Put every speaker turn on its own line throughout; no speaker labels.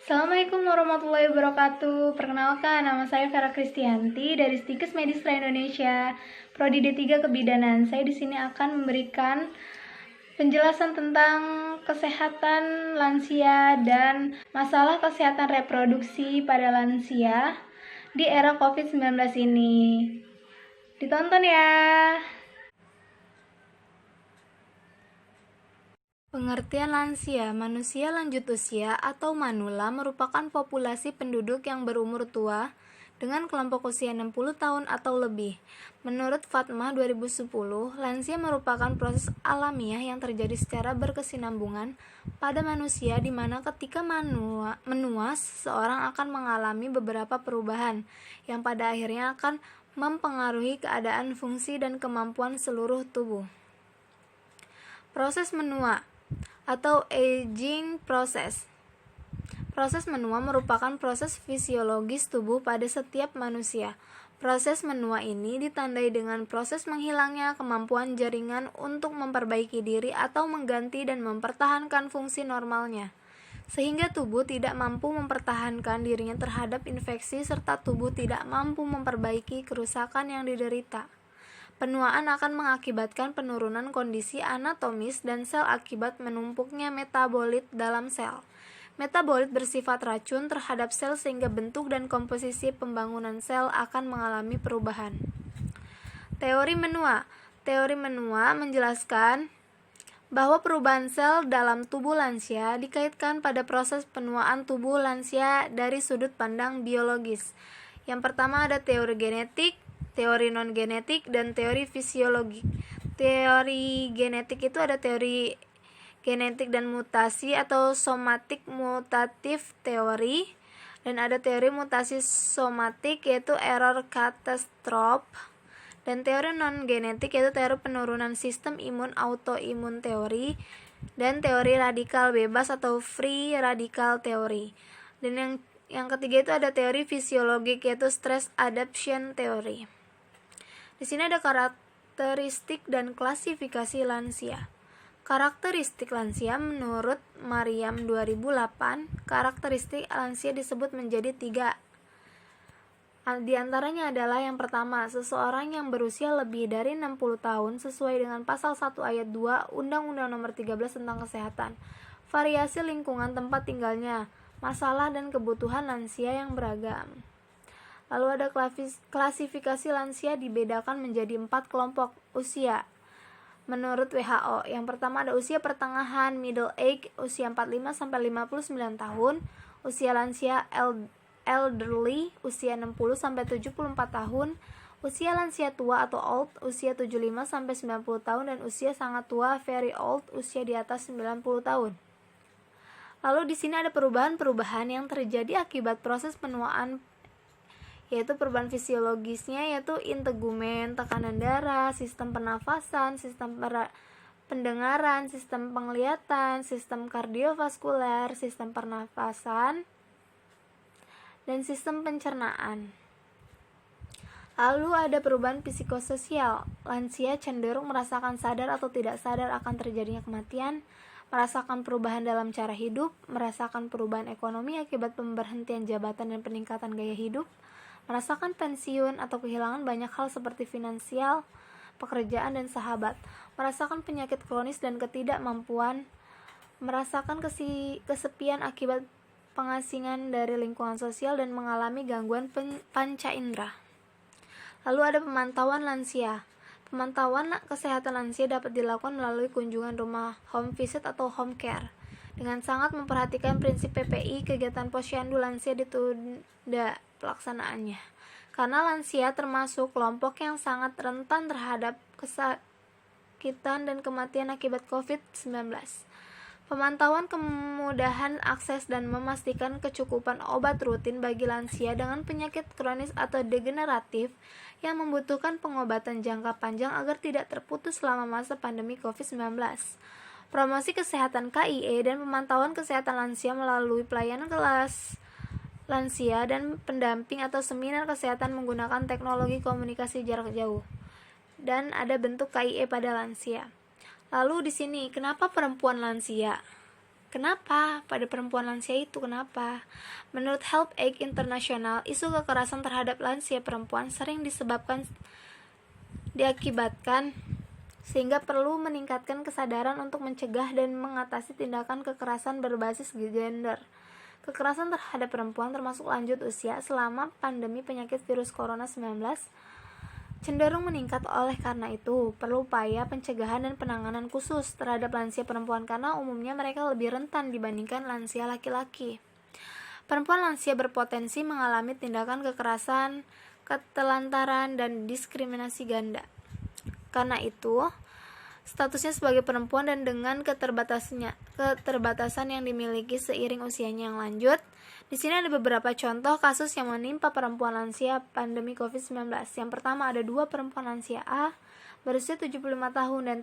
Assalamualaikum warahmatullahi wabarakatuh. Perkenalkan, nama saya Vera Kristianti dari Stikes Medistra Indonesia, Prodi D3 Kebidanan. Saya di sini akan memberikan penjelasan tentang kesehatan lansia dan masalah kesehatan reproduksi pada lansia di era COVID-19 ini. Ditonton ya. Pengertian lansia, manusia lanjut usia atau manula merupakan populasi penduduk yang berumur tua dengan kelompok usia 60 tahun atau lebih. Menurut Fatma 2010, lansia merupakan proses alamiah yang terjadi secara berkesinambungan pada manusia di mana ketika menua, seseorang akan mengalami beberapa perubahan yang pada akhirnya akan mempengaruhi keadaan fungsi dan kemampuan seluruh tubuh. Proses menua atau aging process. Proses menua merupakan proses fisiologis tubuh pada setiap manusia. Proses menua ini ditandai dengan proses menghilangnya kemampuan jaringan untuk memperbaiki diri atau mengganti dan mempertahankan fungsi normalnya, sehingga tubuh tidak mampu mempertahankan dirinya terhadap infeksi serta tubuh tidak mampu memperbaiki kerusakan yang diderita. Penuaan akan mengakibatkan penurunan kondisi anatomis dan sel akibat menumpuknya metabolit dalam sel. Metabolit bersifat racun terhadap sel sehingga bentuk dan komposisi pembangunan sel akan mengalami perubahan. Teori menua. Teori menua menjelaskan bahwa perubahan sel dalam tubuh lansia dikaitkan pada proses penuaan tubuh lansia dari sudut pandang biologis. Yang pertama ada teori genetik, teori non-genetik, dan teori fisiologi. Teori genetik itu ada teori genetik dan mutasi atau somatik mutatif teori, dan ada teori mutasi somatik yaitu error catastrophe, dan teori non-genetik yaitu teori penurunan sistem imun autoimun teori, dan teori radikal bebas atau free radical teori. Dan yang ketiga itu ada teori fisiologik yaitu stress adaptation teori. Di sini ada karakteristik dan klasifikasi lansia. Karakteristik lansia menurut Mariam 2008, karakteristik lansia disebut menjadi 3. Di antaranya adalah yang pertama, seseorang yang berusia lebih dari 60 tahun sesuai dengan pasal 1 ayat 2 Undang-Undang Nomor 13 tentang Kesehatan. Variasi lingkungan tempat tinggalnya, masalah dan kebutuhan lansia yang beragam. Lalu ada klasifikasi lansia dibedakan menjadi 4 kelompok usia menurut WHO. Yang pertama ada usia pertengahan middle age, usia 45-59 tahun, usia lansia elderly, usia 60-74 tahun, usia lansia tua atau old, usia 75-90 tahun, dan usia sangat tua very old, usia di atas 90 tahun. Lalu di sini ada perubahan-perubahan yang terjadi akibat proses penuaan, yaitu perubahan fisiologisnya yaitu integumen, tekanan darah, sistem pernafasan, sistem pendengaran, sistem penglihatan, sistem kardiovaskuler, sistem pernafasan, dan sistem pencernaan. Lalu ada perubahan psikososial. Lansia cenderung merasakan sadar atau tidak sadar akan terjadinya kematian, merasakan perubahan dalam cara hidup, merasakan perubahan ekonomi akibat pemberhentian jabatan dan peningkatan gaya hidup, merasakan pensiun atau kehilangan banyak hal seperti finansial, pekerjaan, dan sahabat, merasakan penyakit kronis dan ketidakmampuan, merasakan kesepian akibat pengasingan dari lingkungan sosial, dan mengalami gangguan panca indera. Lalu ada pemantauan lansia. Pemantauan kesehatan lansia dapat dilakukan melalui kunjungan rumah home visit atau home care. Dengan sangat memperhatikan prinsip PPI, kegiatan posyandu lansia ditunda pelaksanaannya, karena lansia termasuk kelompok yang sangat rentan terhadap kesakitan dan kematian akibat COVID-19. Pemantauan kemudahan akses dan memastikan kecukupan obat rutin bagi lansia dengan penyakit kronis atau degeneratif yang membutuhkan pengobatan jangka panjang agar tidak terputus selama masa pandemi COVID-19. Promosi kesehatan KIE dan pemantauan kesehatan lansia melalui pelayanan kelas lansia dan pendamping atau seminar kesehatan menggunakan teknologi komunikasi jarak jauh. Dan ada bentuk KIE pada lansia. Lalu di sini, kenapa perempuan lansia? Kenapa pada perempuan lansia itu? Kenapa? Menurut Help Aid International, isu kekerasan terhadap lansia perempuan sering diakibatkan sehingga perlu meningkatkan kesadaran untuk mencegah dan mengatasi tindakan kekerasan berbasis gender. Kekerasan terhadap perempuan termasuk lanjut usia selama pandemi penyakit virus corona 19 cenderung meningkat. Oleh karena itu, perlu upaya pencegahan dan penanganan khusus terhadap lansia perempuan karena umumnya mereka lebih rentan dibandingkan lansia laki-laki. Perempuan lansia berpotensi mengalami tindakan kekerasan, ketelantaran, dan diskriminasi ganda. Karena itu, statusnya sebagai perempuan dan dengan keterbatasan yang dimiliki seiring usianya yang lanjut. Di sini ada beberapa contoh kasus yang menimpa perempuan lansia pandemi COVID-19. Yang pertama, ada 2 perempuan lansia A berusia 75 tahun dan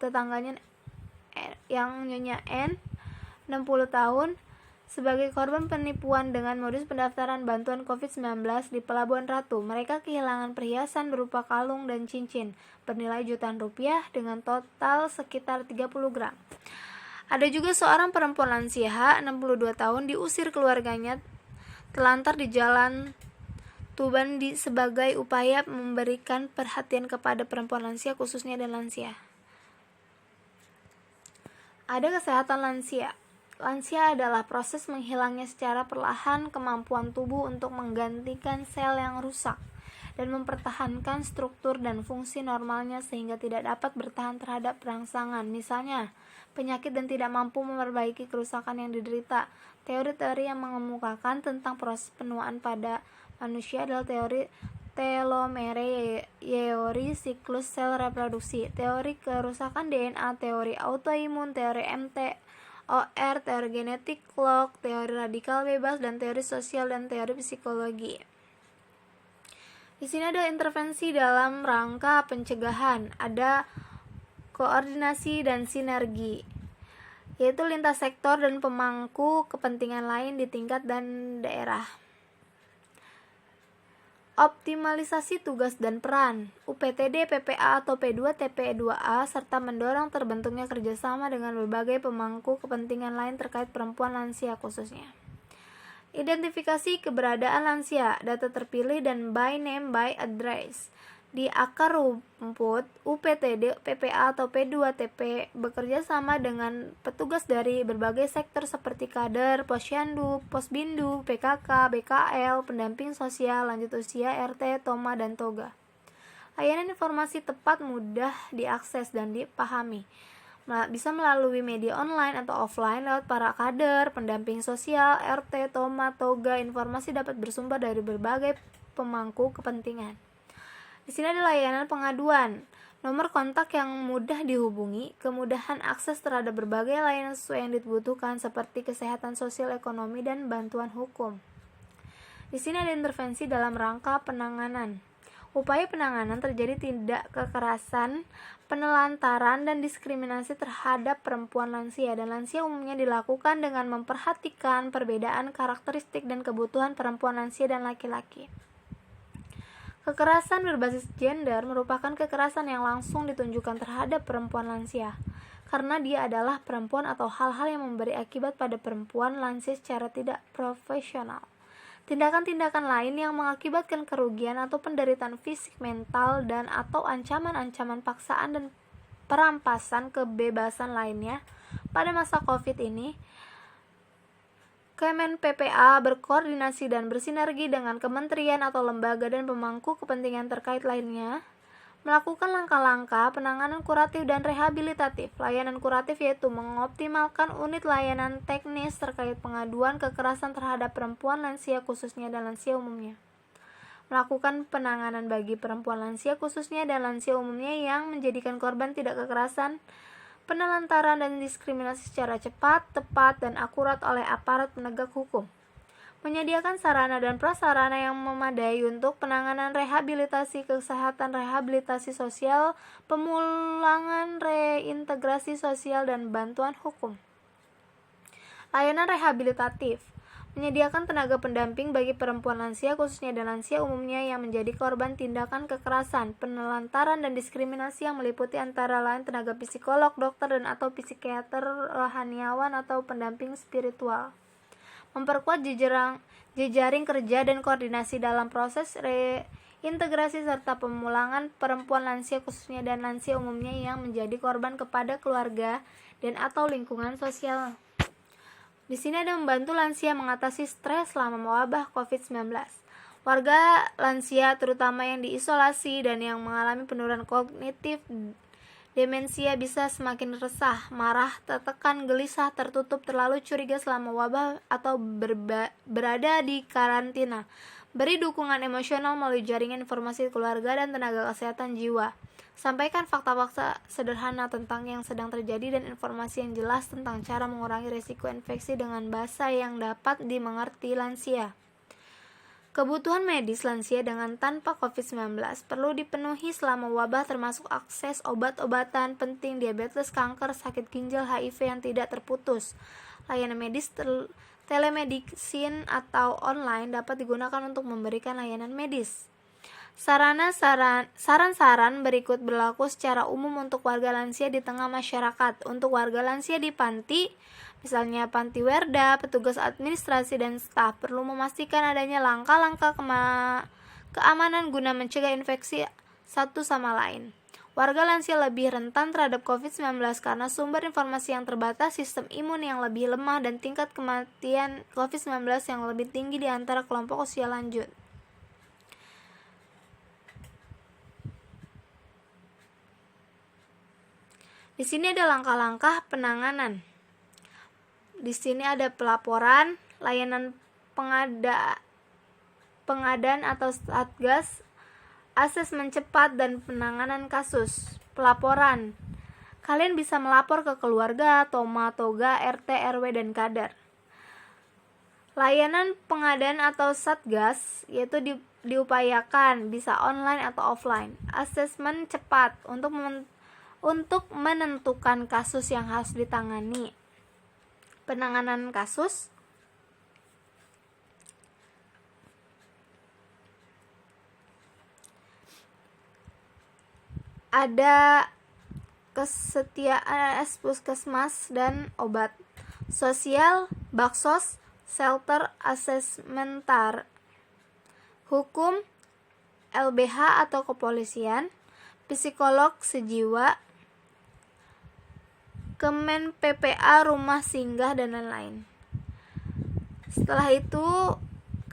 tetangganya yang Nyonya N 60 tahun sebagai korban penipuan dengan modus pendaftaran bantuan COVID-19 di Pelabuhan Ratu. Mereka kehilangan perhiasan berupa kalung dan cincin bernilai jutaan rupiah dengan total sekitar 30 gram. Ada juga seorang perempuan lansia H, 62 tahun, diusir keluarganya telantar di Jalan Tuban sebagai upaya memberikan perhatian kepada perempuan lansia khususnya dan lansia. Ada kesehatan lansia. Lansia adalah proses menghilangnya secara perlahan kemampuan tubuh untuk menggantikan sel yang rusak dan mempertahankan struktur dan fungsi normalnya sehingga tidak dapat bertahan terhadap rangsangan, misalnya penyakit dan tidak mampu memperbaiki kerusakan yang diderita. Teori-teori yang mengemukakan tentang proses penuaan pada manusia adalah teori telomere, teori siklus sel reproduksi, teori kerusakan DNA, teori autoimun, teori MTOR, teori genetik clock, teori radikal bebas, dan teori sosial dan teori psikologi. Di sini ada intervensi dalam rangka pencegahan, ada koordinasi dan sinergi, yaitu lintas sektor dan pemangku kepentingan lain di tingkat dan daerah. Optimalisasi tugas dan peran, UPTD, PPA atau P2TP2A, serta mendorong terbentuknya kerjasama dengan berbagai pemangku kepentingan lain terkait perempuan lansia khususnya. Identifikasi keberadaan lansia, data terpilih dan by name by address. Di akar rumput, UPTD, PPA atau P2TP bekerja sama dengan petugas dari berbagai sektor seperti kader, posyandu, posbindu, PKK, BKL, pendamping sosial, lanjut usia, RT, Toma, dan Toga. Layanan informasi tepat mudah diakses dan dipahami. Bisa melalui media online atau offline lewat para kader, pendamping sosial, RT, Toma, Toga. Informasi dapat bersumber dari berbagai pemangku kepentingan. Di sini ada layanan pengaduan, nomor kontak yang mudah dihubungi, kemudahan akses terhadap berbagai layanan sesuai yang dibutuhkan seperti kesehatan sosial, ekonomi, dan bantuan hukum. Di sini ada intervensi dalam rangka penanganan. Upaya penanganan terjadi tindak kekerasan, penelantaran, dan diskriminasi terhadap perempuan lansia, dan lansia umumnya dilakukan dengan memperhatikan perbedaan karakteristik dan kebutuhan perempuan lansia dan laki-laki. Kekerasan berbasis gender merupakan kekerasan yang langsung ditunjukkan terhadap perempuan lansia, karena dia adalah perempuan atau hal-hal yang memberi akibat pada perempuan lansia secara tidak profesional. Tindakan-tindakan lain yang mengakibatkan kerugian atau penderitaan fisik, mental, dan atau ancaman-ancaman paksaan dan perampasan kebebasan lainnya pada masa COVID ini, Kemen PPA berkoordinasi dan bersinergi dengan kementerian atau lembaga dan pemangku kepentingan terkait lainnya, melakukan langkah-langkah penanganan kuratif dan rehabilitatif. Layanan kuratif yaitu mengoptimalkan unit layanan teknis terkait pengaduan kekerasan terhadap perempuan lansia khususnya dan lansia umumnya. Melakukan penanganan bagi perempuan lansia khususnya dan lansia umumnya yang menjadikan korban tidak kekerasan, penelantaran, dan diskriminasi secara cepat, tepat, dan akurat oleh aparat penegak hukum. Menyediakan sarana dan prasarana yang memadai untuk penanganan rehabilitasi kesehatan, rehabilitasi sosial, pemulangan, reintegrasi sosial, dan bantuan hukum. Layanan rehabilitatif menyediakan tenaga pendamping bagi perempuan lansia khususnya dan lansia umumnya yang menjadi korban tindakan kekerasan, penelantaran, dan diskriminasi yang meliputi antara lain tenaga psikolog, dokter, dan atau psikiater, rohaniawan, atau pendamping spiritual. Memperkuat jejaring kerja dan koordinasi dalam proses reintegrasi serta pemulangan perempuan lansia khususnya dan lansia umumnya yang menjadi korban kepada keluarga dan atau lingkungan sosial. Di sini ada membantu lansia mengatasi stres selama wabah COVID-19. Warga lansia terutama yang diisolasi dan yang mengalami penurunan kognitif demensia bisa semakin resah, marah, tertekan, gelisah, tertutup, terlalu curiga selama wabah atau berada di karantina. Beri dukungan emosional melalui jaringan informasi keluarga dan tenaga kesehatan jiwa. Sampaikan fakta-fakta sederhana tentang yang sedang terjadi dan informasi yang jelas tentang cara mengurangi risiko infeksi dengan bahasa yang dapat dimengerti lansia. Kebutuhan medis lansia dengan tanpa COVID-19 perlu dipenuhi selama wabah termasuk akses obat-obatan penting, diabetes, kanker, sakit ginjal, HIV yang tidak terputus. Layanan medis telemedicine atau online dapat digunakan untuk memberikan layanan medis. Saran-saran berikut berlaku secara umum untuk warga lansia di tengah masyarakat. Untuk warga lansia di panti, misalnya panti werda, petugas administrasi dan staf perlu memastikan adanya langkah-langkah keamanan guna mencegah infeksi satu sama lain. Warga lansia lebih rentan terhadap COVID-19 karena sumber informasi yang terbatas, sistem imun yang lebih lemah, dan tingkat kematian COVID-19 yang lebih tinggi di antara kelompok usia lanjut. Di sini ada langkah-langkah penanganan. Di sini ada pelaporan, layanan pengadaan atau satgas, asesmen cepat, dan penanganan kasus. Pelaporan. Kalian bisa melapor ke keluarga, toma, toga, RT, RW, dan kader. Layanan pengadaan atau satgas yaitu diupayakan bisa online atau offline. Asesmen cepat untuk menentukan kasus yang harus ditangani. Penanganan kasus. Ada kesetiaan puskesmas dan obat. Sosial, baksos, shelter, asesmentar. Hukum, LBH atau kepolisian, psikolog sejiwa, Kemen PPA, rumah singgah, dan lain-lain. Setelah itu,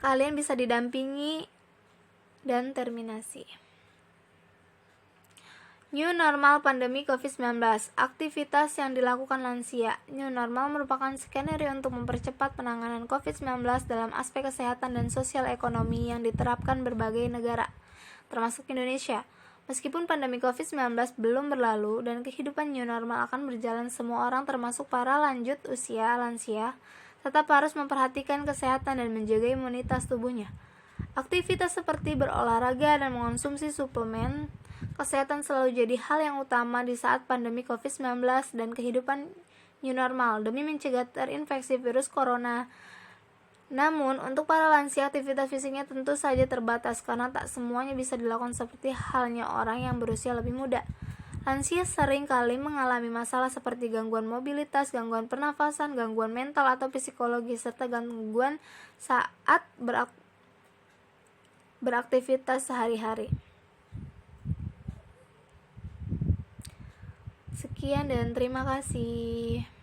kalian bisa didampingi dan terminasi. New normal pandemi COVID-19. Aktivitas yang dilakukan lansia. New normal merupakan skenario untuk mempercepat penanganan COVID-19 dalam aspek kesehatan dan sosial ekonomi yang diterapkan berbagai negara, termasuk Indonesia. Meskipun pandemi COVID-19 belum berlalu dan kehidupan new normal akan berjalan, semua orang termasuk para lanjut usia lansia tetap harus memperhatikan kesehatan dan menjaga imunitas tubuhnya. Aktivitas seperti berolahraga dan mengonsumsi suplemen kesehatan selalu jadi hal yang utama di saat pandemi COVID-19 dan kehidupan new normal demi mencegah terinfeksi virus corona. Namun, untuk para lansia, aktivitas fisiknya tentu saja terbatas karena tak semuanya bisa dilakukan seperti halnya orang yang berusia lebih muda. Lansia sering kali mengalami masalah seperti gangguan mobilitas, gangguan pernafasan, gangguan mental atau psikologis, serta gangguan saat beraktivitas sehari-hari. Sekian dan terima kasih.